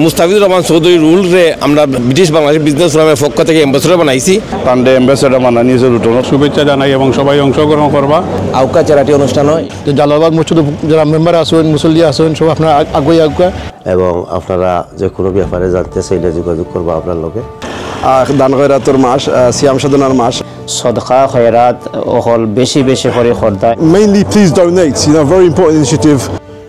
মুস্তাফিজুর রহমান চৌধুরী রুলরে আমরা British Bangladesh business ফোরামের পক্ষ থেকে অ্যাম্বাসেডর বানাইছি। তান্ডে অ্যাম্বাসেডর বানানিয়েছে রুটনের শুভেচ্ছা জানাই এবং সবাই অংশগ্রহণ করবা। আউকা চ্যারিটি অনুষ্ঠান হয়, জালালবাগ মসজিদ যারা মেম্বার আছেন মুসল্লি আছেন সব আপনারা আগুয়া এবং আপনারা যে কোনো ব্যাপারে জানতে চাইলে যোগাযোগ করবো আপনার লোকে। দান খয়রাতর মাস, সিয়াম সাধনার মাস, সদকা খয়রাত হল বেশি বেশি করে খরদা। Mainly please donate, very important initiative.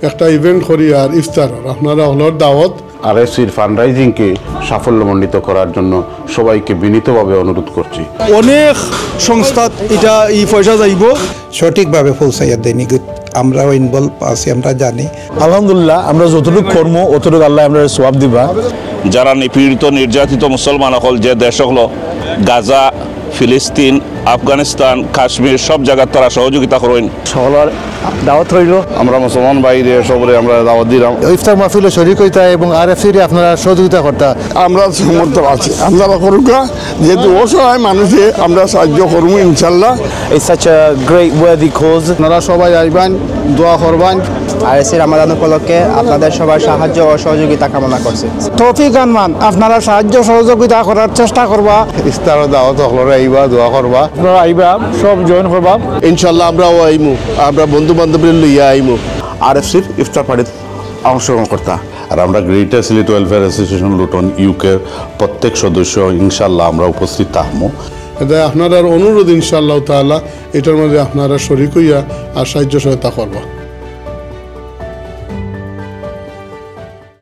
একটা ইভেন্ট করি আর ইফতার আপনারা হলর দাওয়াত আরএফসির ফান্ডরাইজিংকে সাফল্যমণ্ডিত করার জন্য সবাইকে বিনীতভাবে অনুরোধ করছি। অনেক সংস্থা এটা এই পয়সা যাইব সঠিকভাবে পৌঁছাইয়া দেয়নি, আমরাও ইনভলভ আছি, আমরা জানি। আলহামদুলিল্লাহ আমরা যতটুকু কর্ম অতটুকু আল্লাহ আমরা সওয়াব দিবা। যারা নিপীড়িত নির্যাতিত মুসলমান হল যে দেশ হলো গাজা, ফিলিস্তিন, আফগানিস্তান, কাশ্মীর সব জায়গার তারা সহযোগিতা করেন। সকলের দাওয়াত রইল। আমরা মুসলমান বাইরে সবরে আমরা দাওয়াত দিলাম। ইফতার মাহফিলে শরীক হইতা এবং আরএফসির আপনারা সহযোগিতা করতা। আমরা সমর্থন আছি, আমরা করুকা যেহেতু অসহায় মানুষে আমরা সাহায্য করবো ইনশাল্লাহ। It's such a great worthy cause. আপনারা সবাই আইবেন, দোয়া করবেন। আরএসির রামাদান উপলক্ষে আপনাদের সবার সাহায্য ও সহযোগিতা কামনা করছি। তৌফিক আনমান আপনারা সাহায্য সহযোগিতা করার চেষ্টা করবা। ইফতার দাওয়াত হলরে আইবা, দোয়া করবা। আপনারা আইবা, সব জয়েন করবা। ইনশাল্লাহ আমরাও আইমু, আমরা বন্ধু বান্ধবের লইয়া আইমু। আরএফসির ইফতার পার্টিতে অংশগ্রহণ করতা। আর আমরা greater Sylhet welfare association Luton ইউকের প্রত্যেক সদস্য ইনশাল্লাহ আমরা উপস্থিত থাকবো। এটা আপনার অনুরোধ ইনশাআল্লাহ তাআলা এটার মধ্যে আপনারা শরীক হইয়া আর সাহায্য সহায়তা করবা।